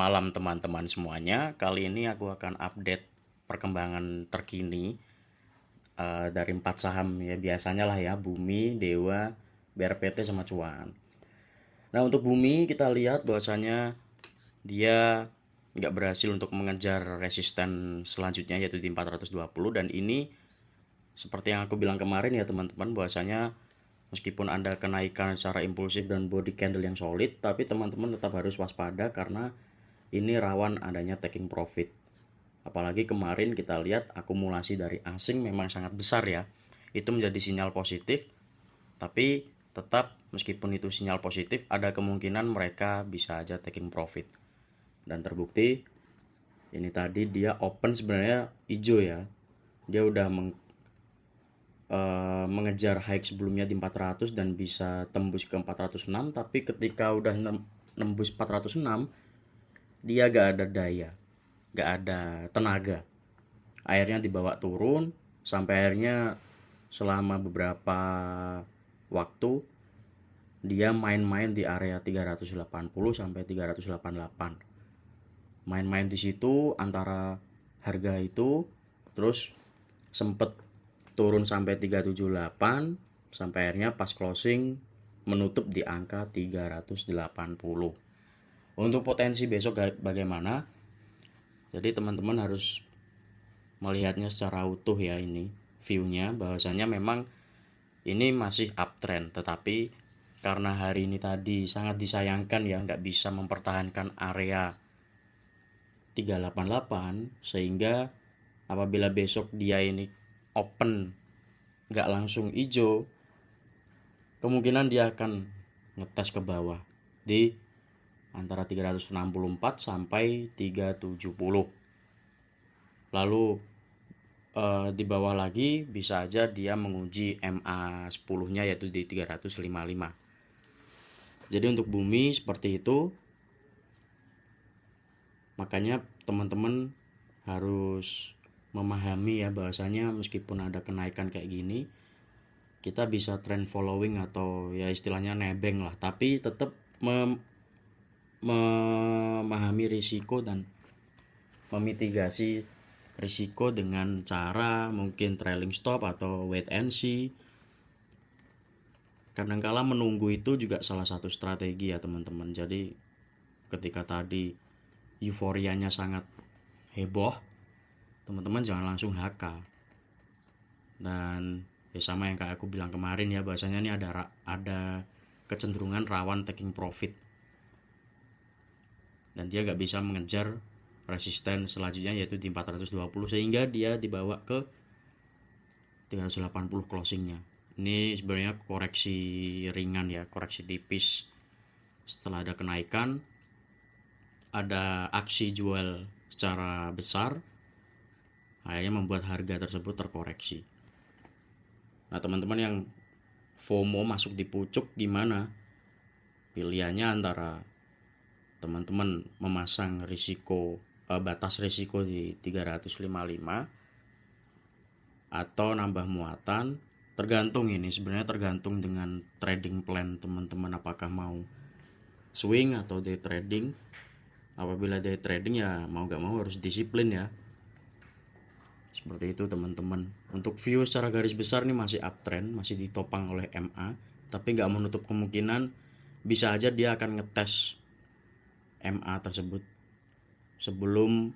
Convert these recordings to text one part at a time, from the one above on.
malam teman-teman semuanya. Kali ini aku akan update perkembangan terkini dari 4 saham ya biasanya lah ya, Bumi, Dewa, BRPT sama Cuan. Nah, untuk Bumi kita lihat bahwasanya dia nggak berhasil untuk mengejar resisten selanjutnya yaitu di 420, dan ini seperti yang aku bilang kemarin ya teman-teman, bahwasanya meskipun ada kenaikan secara impulsif dan body candle yang solid, tapi teman-teman tetap harus waspada karena ini rawan adanya taking profit. Apalagi kemarin kita lihat akumulasi dari asing memang sangat besar ya. Itu menjadi sinyal positif, tapi tetap meskipun itu sinyal positif ada kemungkinan mereka bisa aja taking profit. Dan terbukti ini tadi dia open sebenarnya hijau ya. Dia udah mengejar high sebelumnya di 400 dan bisa tembus ke 406, tapi ketika udah nembus 406 dia gak ada daya, gak ada tenaga. Akhirnya dibawa turun sampai akhirnya selama beberapa waktu dia main-main di area 380 sampai 388. Main-main di situ antara harga itu, terus sempet turun sampai 378 sampai akhirnya pas closing menutup di angka 380. Untuk potensi besok bagaimana? Jadi teman-teman harus melihatnya secara utuh ya, ini view-nya bahwasanya memang ini masih uptrend, tetapi karena hari ini tadi sangat disayangkan ya nggak bisa mempertahankan area 388, sehingga apabila besok dia ini open nggak langsung hijau, kemungkinan dia akan ngetes ke bawah di antara 364 sampai 370. Lalu di bawah lagi bisa aja dia menguji MA 10-nya yaitu di 355. Jadi untuk Bumi seperti itu. Makanya teman-teman harus memahami ya bahwasanya meskipun ada kenaikan kayak gini, kita bisa trend following atau ya istilahnya nebeng lah, tapi tetap memahami risiko dan memitigasi risiko dengan cara mungkin trailing stop atau wait and see. Kadangkala menunggu itu juga salah satu strategi ya teman-teman. Jadi ketika tadi euforianya sangat heboh, teman-teman jangan langsung HK. Dan ya sama yang kayak aku bilang kemarin ya, bahasanya ini ada kecenderungan rawan taking profit, dan dia gak bisa mengejar resisten selanjutnya yaitu di 420, sehingga dia dibawa ke 380 closingnya. Ini sebenarnya koreksi ringan ya, koreksi tipis. Setelah ada kenaikan, ada aksi jual secara besar, akhirnya membuat harga tersebut terkoreksi. Nah teman-teman yang FOMO masuk di pucuk gimana? Pilihannya antara teman-teman memasang risiko batas risiko di 355 atau nambah muatan, tergantung. Ini sebenarnya tergantung dengan trading plan teman-teman, apakah mau swing atau day trading. Apabila day trading ya mau gak mau harus disiplin ya, seperti itu teman-teman. Untuk view secara garis besar nih masih uptrend, masih ditopang oleh MA, tapi nggak menutup kemungkinan bisa aja dia akan ngetes MA tersebut sebelum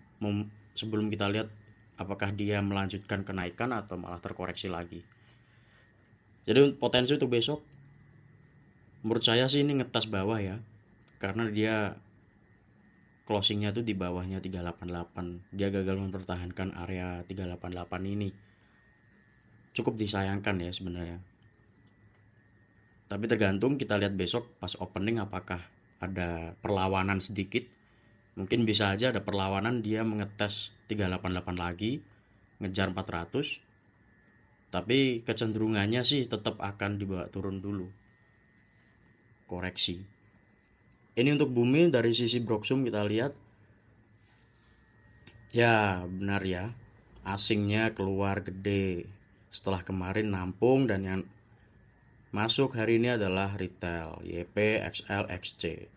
kita lihat apakah dia melanjutkan kenaikan atau malah terkoreksi lagi. Jadi potensi untuk besok menurut saya sih ini ngetes bawah ya, karena dia closingnya tuh di bawahnya 388. Dia gagal mempertahankan area 388 ini. Cukup disayangkan ya sebenarnya. Tapi tergantung, kita lihat besok pas opening apakah ada perlawanan sedikit. Mungkin bisa aja ada perlawanan, dia mengetes 388 lagi, ngejar 400. Tapi kecenderungannya sih tetap akan dibawa turun dulu. Koreksi. Ini untuk Bumi dari sisi Broksum kita lihat. Ya benar ya, asingnya keluar gede setelah kemarin nampung, dan yang masuk hari ini adalah retail YP, XL, XC.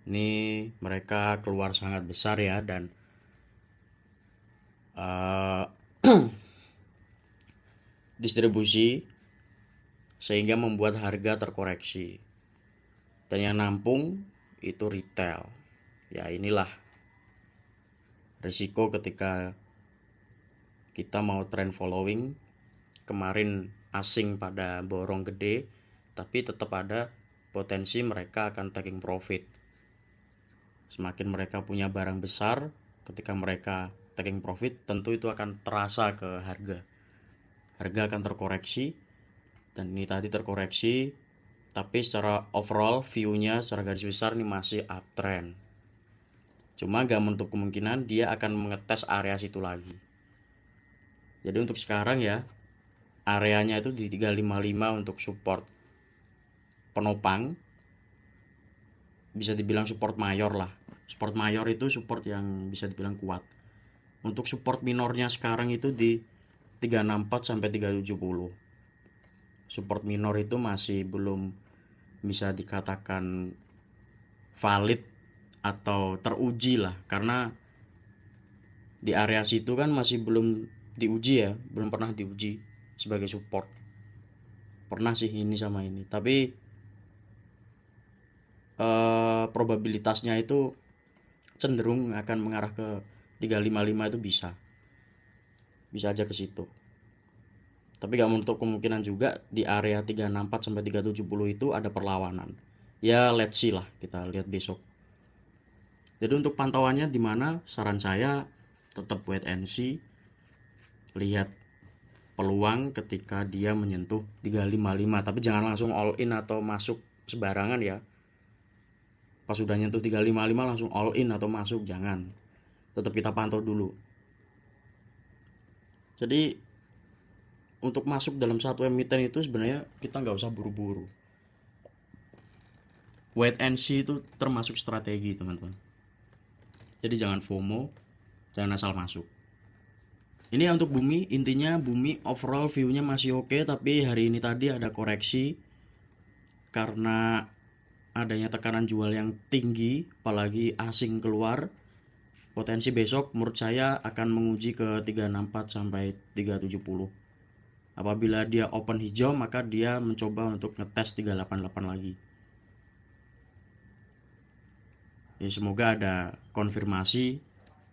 Ini mereka keluar sangat besar ya, dan uh, distribusi sehingga membuat harga terkoreksi. Dan yang nampung itu retail. Ya inilah risiko ketika kita mau trend following. Kemarin asing pada borong gede, tapi tetap ada potensi mereka akan taking profit. Semakin mereka punya barang besar, ketika mereka taking profit, tentu itu akan terasa ke harga. Harga akan terkoreksi, dan ini tadi terkoreksi, tapi secara overall view-nya secara garis besar ini masih uptrend. Cuma gak menutup kemungkinan dia akan mengetes area situ lagi. Jadi untuk sekarang ya, areanya itu di 355 untuk support penopang, bisa dibilang support mayor lah. Support mayor itu support yang bisa dibilang kuat. Untuk support minornya sekarang itu di 364 sampai 370. Support minor itu masih belum bisa dikatakan valid atau teruji lah, karena di area situ kan masih belum diuji ya, belum pernah diuji sebagai support. Pernah sih ini sama ini, tapi probabilitasnya itu cenderung akan mengarah ke 355 itu bisa aja ke situ. Tapi gak menutup kemungkinan juga di area 364 sampai 370 itu ada perlawanan. Ya let's see lah, kita lihat besok. Jadi untuk pantauannya di mana? Saran saya tetap wait and see. Lihat peluang ketika dia menyentuh 355, tapi jangan langsung all in atau masuk sembarangan ya. Pas sudah nyentuh 355 langsung all in atau masuk, jangan. Tetap kita pantau dulu. Jadi untuk masuk dalam satu emiten itu sebenarnya kita nggak usah buru-buru. Wait and see itu termasuk strategi teman-teman. Jadi jangan FOMO, jangan asal masuk. Ini ya untuk bumi, intinya bumi overall view-nya masih oke, tapi hari ini tadi ada koreksi karena adanya tekanan jual yang tinggi, apalagi asing keluar. Potensi besok menurut saya akan menguji ke 364 sampai 370. Apabila dia open hijau, maka dia mencoba untuk ngetes 388 lagi. Ya semoga ada konfirmasi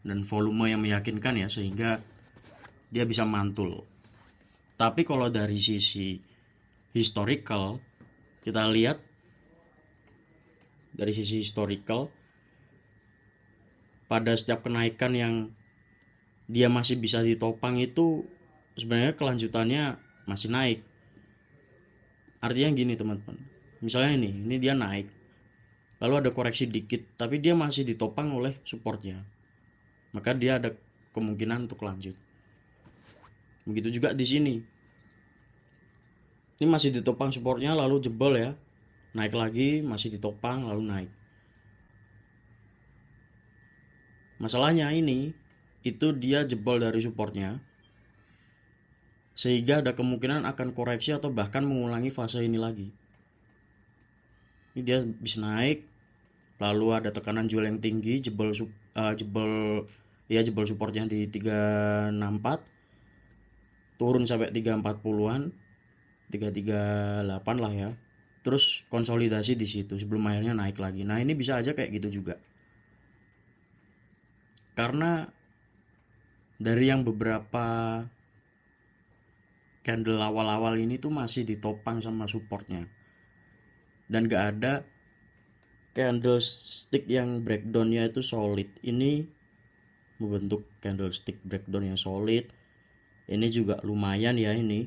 dan volume yang meyakinkan ya, sehingga dia bisa mantul. Tapi kalau dari sisi historical, kita lihat dari sisi historical, pada setiap kenaikan yang dia masih bisa ditopang itu sebenarnya kelanjutannya masih naik. Artinya gini teman-teman, misalnya ini dia naik, lalu ada koreksi dikit, tapi dia masih ditopang oleh supportnya, maka dia ada kemungkinan untuk lanjut. Begitu juga di sini, ini masih ditopang supportnya lalu jebol ya, naik lagi, masih ditopang lalu naik. Masalahnya ini itu dia jebol dari supportnya, sehingga ada kemungkinan akan koreksi atau bahkan mengulangi fase ini lagi. Ini dia bisa naik, lalu ada tekanan jual yang tinggi, jebol supportnya di 364, turun sampai 340-an, 338 lah ya. Terus konsolidasi di situ sebelum akhirnya naik lagi. Nah, ini bisa aja kayak gitu juga. Karena dari yang beberapa candle awal-awal ini tuh masih ditopang sama supportnya, dan gak ada candlestick yang breakdownnya itu solid. Ini membentuk candlestick breakdown yang solid. Ini juga lumayan ya ini.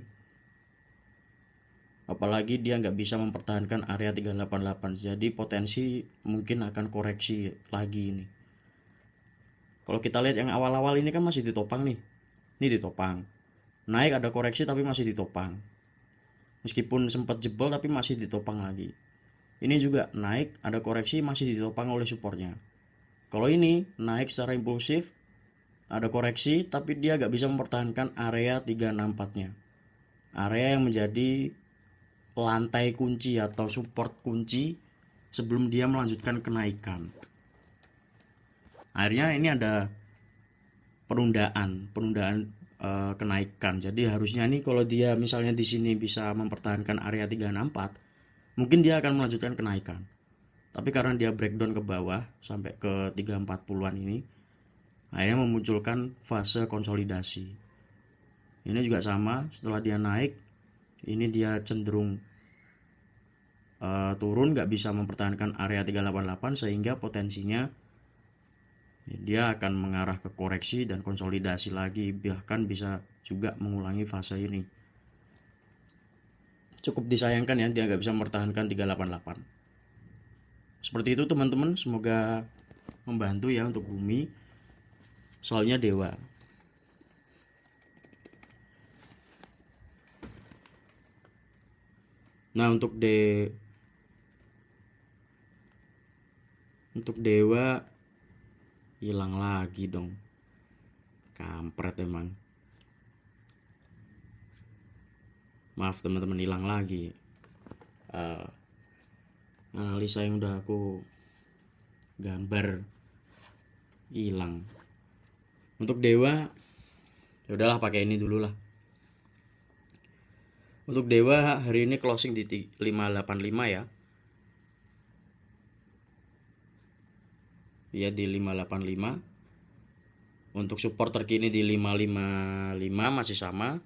Apalagi dia nggak bisa mempertahankan area 388. Jadi potensi mungkin akan koreksi lagi ini. Kalau kita lihat yang awal-awal ini kan masih ditopang nih. Ini ditopang. Naik ada koreksi tapi masih ditopang. Meskipun sempat jebol tapi masih ditopang lagi. Ini juga naik, ada koreksi, masih ditopang oleh supportnya. Kalau ini naik secara impulsif, ada koreksi, tapi dia gak bisa mempertahankan area 364-nya. Area yang menjadi lantai kunci atau support kunci sebelum dia melanjutkan kenaikan. Akhirnya ini ada penundaan kenaikan. Jadi harusnya nih kalau dia misalnya di sini bisa mempertahankan area 364, mungkin dia akan melanjutkan kenaikan. Tapi karena dia breakdown ke bawah sampai ke 340-an ini, akhirnya memunculkan fase konsolidasi. Ini juga sama, setelah dia naik, ini dia cenderung turun, nggak bisa mempertahankan area 388, sehingga potensinya dia akan mengarah ke koreksi dan konsolidasi lagi, bahkan bisa juga mengulangi fase ini. Cukup disayangkan ya, dia nggak bisa mempertahankan 388. Seperti itu teman-teman, semoga membantu ya untuk bumi. Soalnya dewa. Nah, untuk dewa hilang lagi dong. Kampret emang. Maaf teman-teman, hilang lagi. Analisa yang udah aku gambar hilang. Untuk dewa ya udahlah, pakai ini dulu lah. Untuk dewa hari ini closing di 585 ya. Ya di 585. Untuk support terkini di 555 masih sama.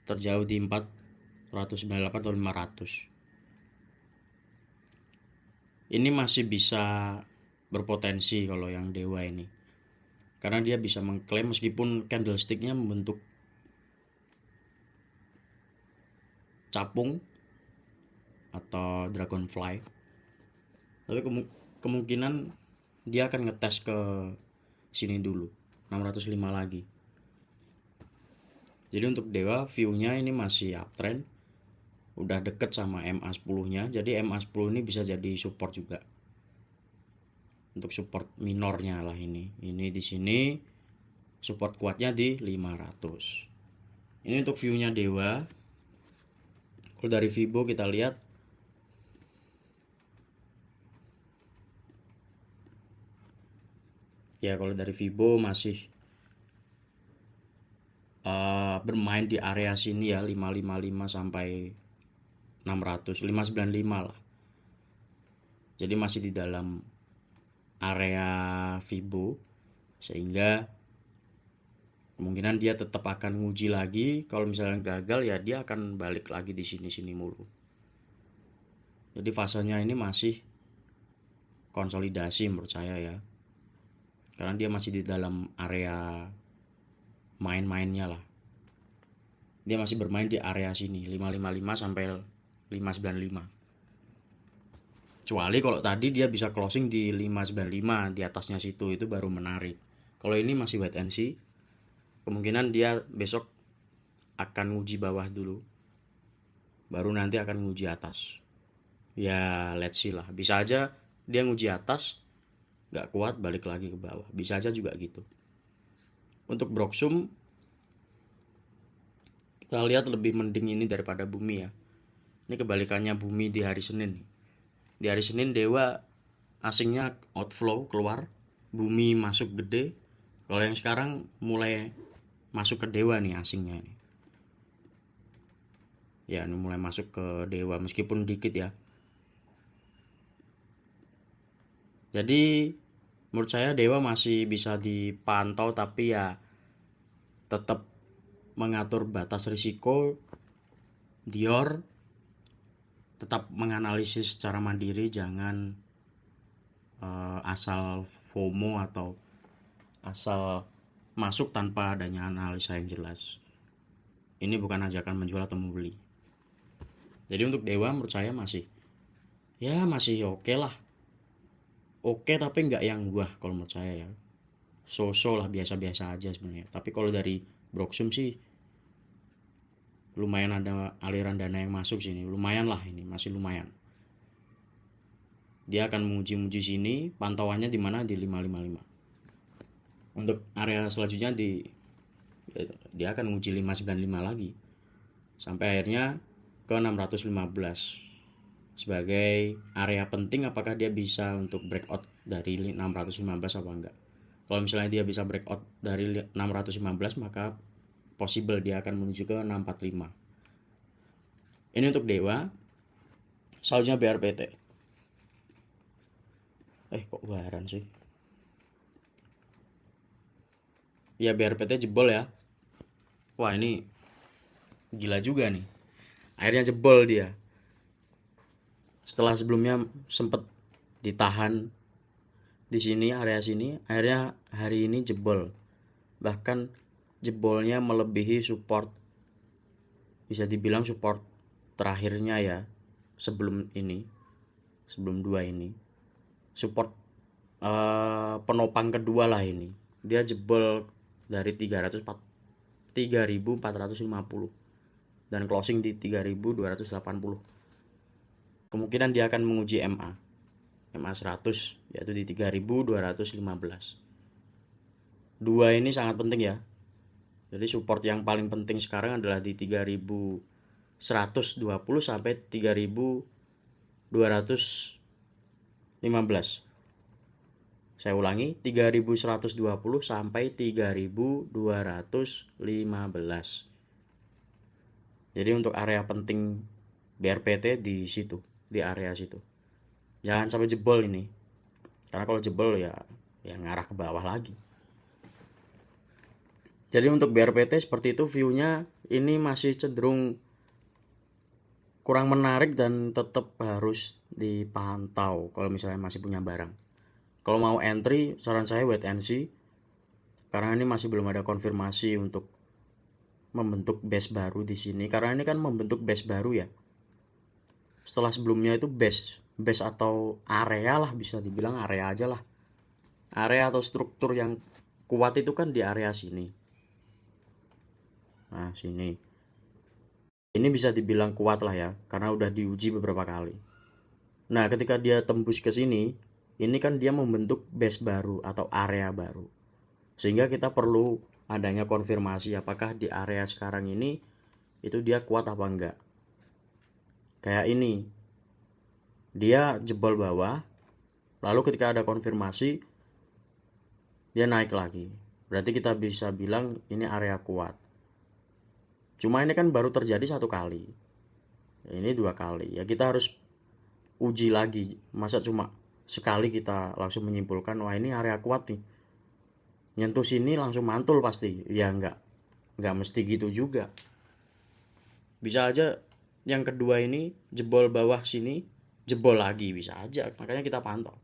Terjauh di 498 atau 500. Ini masih bisa berpotensi kalau yang dewa ini, karena dia bisa mengklaim meskipun candlesticknya membentuk capung atau dragonfly, tapi kemungkinan dia akan ngetes ke sini dulu 605 lagi. Jadi untuk dewa view-nya ini masih uptrend, udah deket sama MA10-nya. Jadi MA10 ini bisa jadi support juga. Untuk support minornya lah ini. Ini di sini support kuatnya di 500. Ini untuk view-nya dewa. Kalau dari Fibo kita lihat ya, kalau dari Fibo masih bermain di area sini ya, 555 sampai 600, 595 lah. Jadi masih di dalam area Fibo, sehingga kemungkinan dia tetap akan nguji lagi. Kalau misalnya gagal ya dia akan balik lagi di sini-sini mulu. Jadi fasenya ini masih konsolidasi menurut saya ya, karena dia masih di dalam area main-mainnya lah. Dia masih bermain di area sini 555 sampai 595. Kecuali kalau tadi dia bisa closing di 595 di atasnya situ, itu baru menarik. Kalau ini masih wait and see. Kemungkinan dia besok akan nguji bawah dulu, baru nanti akan nguji atas. Ya let's see lah. Bisa aja dia nguji atas, gak kuat balik lagi ke bawah. Bisa aja juga gitu. Untuk Broksum kita lihat lebih mending ini daripada bumi ya. Ini kebalikannya bumi di hari Senin. Di hari Senin dewa asingnya outflow keluar, bumi masuk gede. Kalau yang sekarang mulai masuk ke dewa nih asingnya nih. Ya ini mulai masuk ke dewa meskipun dikit ya. Jadi menurut saya dewa masih bisa dipantau, tapi ya tetap mengatur batas risiko. Dior tetap menganalisis secara mandiri, jangan asal FOMO atau asal masuk tanpa adanya analisa yang jelas. Ini bukan ajakan menjual atau membeli. Jadi untuk dewa menurut saya masih oke lah. Oke, tapi nggak yang wah kalau menurut saya ya. So-so lah, biasa-biasa aja sebenarnya. Tapi kalau dari Broksum sih lumayan ada aliran dana yang masuk sini, lumayan lah, ini masih lumayan. Dia akan menguji sini, pantauannya di mana di 555. Untuk area selanjutnya dia akan menguji 595 lagi sampai akhirnya ke 615. sebagai area penting, apakah dia bisa untuk breakout dari 615 apa enggak. Kalau misalnya dia bisa breakout dari 615, maka possible dia akan menuju ke 645. Ini untuk dewa. Selanjutnya BRPT. Kok baran sih? Ya BRPT jebol ya. Wah ini gila juga nih. Akhirnya jebol dia. Setelah sebelumnya sempat ditahan di sini, area sini, akhirnya hari ini jebol. Bahkan jebolnya melebihi support, bisa dibilang support terakhirnya ya, sebelum ini, sebelum dua ini, support penopang kedua lah ini. Dia jebol dari 3.450 dan closing di 3.280. Kemungkinan dia akan menguji MA 100, yaitu di 3.215. Dua ini sangat penting ya. Jadi support yang paling penting sekarang adalah di 3.120 sampai 3.215. Saya ulangi, 3.120 sampai 3.215. Jadi untuk area penting BRPT di situ, di area situ. Jangan sampai jebol ini. Karena kalau jebol ya ngarah ke bawah lagi. Jadi untuk BRPT seperti itu, view-nya ini masih cenderung kurang menarik dan tetap harus dipantau kalau misalnya masih punya barang. Kalau mau entry, saran saya wait and see, karena ini masih belum ada konfirmasi untuk membentuk base baru di sini. Karena ini kan membentuk base baru ya. Setelah sebelumnya itu base atau area lah, bisa dibilang area aja lah. Area atau struktur yang kuat itu kan di area sini. Nah sini, ini bisa dibilang kuat lah ya, karena udah diuji beberapa kali. Nah ketika dia tembus ke sini, ini kan dia membentuk base baru atau area baru, sehingga kita perlu adanya konfirmasi apakah di area sekarang ini itu dia kuat apa enggak. Kayak ini, dia jebol bawah, lalu ketika ada konfirmasi dia naik lagi, berarti kita bisa bilang ini area kuat. Cuma ini kan baru terjadi satu kali, ini dua kali, ya kita harus uji lagi. Masa cuma sekali kita langsung menyimpulkan wah ini area kuat nih, nyentuh sini langsung mantul pasti? Ya enggak mesti gitu juga. Bisa aja yang kedua ini jebol bawah sini, jebol lagi, bisa aja. Makanya kita pantau,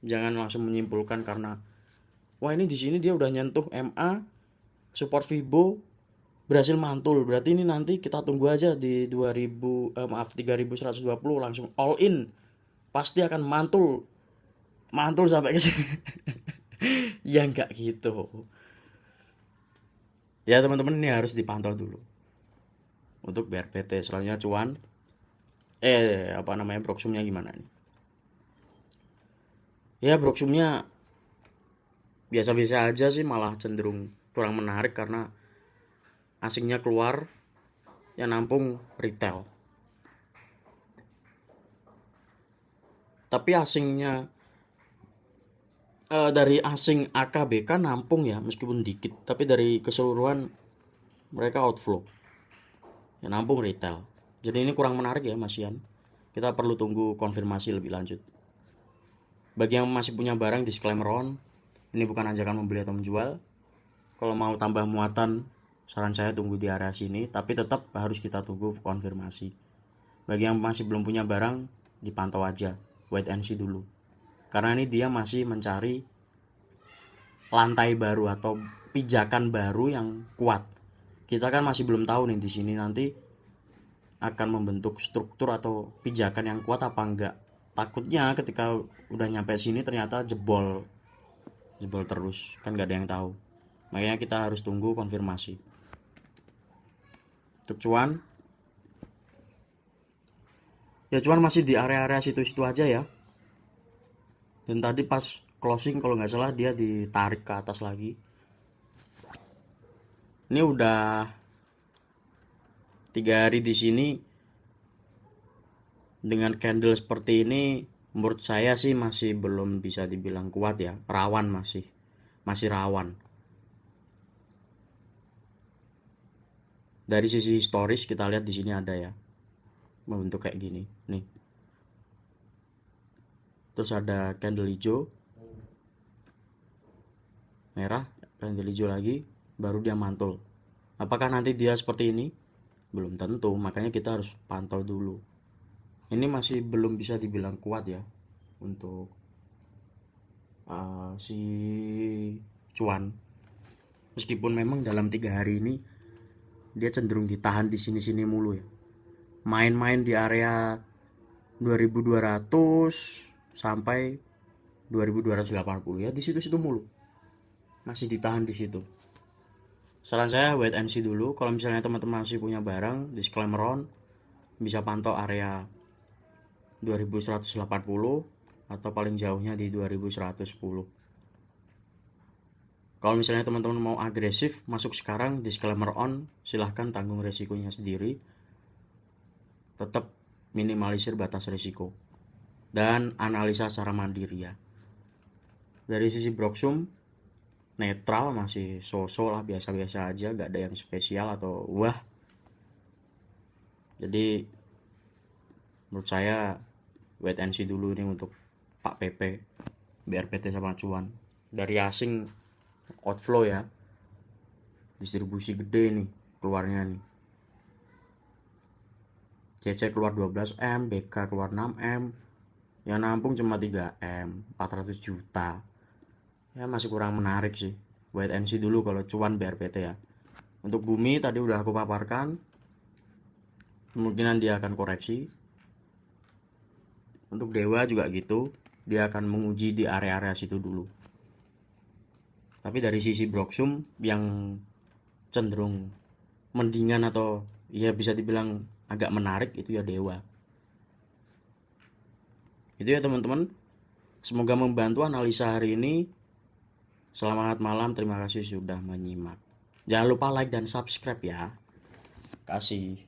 jangan langsung menyimpulkan karena wah ini di sini dia udah nyentuh MA support Fibo berhasil mantul, berarti ini nanti kita tunggu aja di 3.120 langsung all in, pasti akan mantul sampai ke sini. Ya enggak gitu. Ya teman-teman, ini harus dipantau dulu untuk BRPT. Selanjutnya cuan, Broksumnya gimana nih? Ya Broksumnya biasa-biasa aja sih, malah cenderung kurang menarik karena asingnya keluar, yang nampung retail. Tapi asingnya dari asing AKBK nampung ya, meskipun dikit, tapi dari keseluruhan mereka outflow, yang nampung retail. Jadi ini kurang menarik ya Mas Ian. Kita perlu tunggu konfirmasi lebih lanjut. Bagi yang masih punya barang, disclaimer on, ini bukan ajakan membeli atau menjual. Kalau mau tambah muatan, saran saya tunggu di area sini, tapi tetap harus kita tunggu konfirmasi. Bagi yang masih belum punya barang, dipantau aja, wait and see dulu. Karena ini dia masih mencari lantai baru atau pijakan baru yang kuat. Kita kan masih belum tahu nih di sini nanti akan membentuk struktur atau pijakan yang kuat apa enggak. Takutnya ketika udah nyampe sini ternyata jebol terus, kan gak ada yang tahu. Makanya kita harus tunggu konfirmasi. Untuk cuan, ya cuan masih di area-area situ-situ aja ya. Dan tadi pas closing kalau nggak salah dia ditarik ke atas lagi. Ini udah 3 hari di sini, Dengan candle seperti ini menurut saya sih masih belum bisa dibilang kuat ya, rawan, masih rawan. Dari sisi historis kita lihat di sini ada ya membentuk kayak gini nih, terus ada candle hijau, merah, candle hijau lagi, baru dia mantul. Apakah nanti dia seperti ini? Belum tentu, makanya kita harus pantau dulu. Ini masih belum bisa dibilang kuat ya untuk si cuan, meskipun memang dalam 3 hari ini dia cenderung ditahan di sini-sini mulu ya, main-main di area 2200 sampai 2280 ya, di situ-situ mulu, masih ditahan di situ. Saran saya wait and see dulu. Kalau misalnya teman-teman masih punya barang, disclaimer on, bisa pantau area 2180 atau paling jauhnya di 2110. Kalau misalnya teman-teman mau agresif masuk sekarang, disclaimer on, silahkan tanggung resikonya sendiri. Tetap minimalisir batas risiko dan analisa secara mandiri ya. Dari sisi Broksum netral, masih so-so lah, biasa-biasa aja, gak ada yang spesial atau wah. Jadi menurut saya wait and see dulu nih untuk Pak PP, BRPT sama cuan. Dari asing outflow ya, distribusi gede nih keluarnya nih. CC keluar 12M, BK keluar 6M, yang nampung cuma 3M, 400 juta. Ya masih kurang menarik sih. Wait and see dulu kalau cuan BRPT ya. Untuk bumi tadi udah aku paparkan, kemungkinan dia akan koreksi. Untuk dewa juga gitu, dia akan menguji di area-area situ dulu. Tapi dari sisi Broksum yang cenderung mendingan atau ya bisa dibilang agak menarik itu ya dewa. Itu ya teman-teman, semoga membantu analisa hari ini. Selamat malam, terima kasih sudah menyimak. Jangan lupa like dan subscribe ya. Kasih.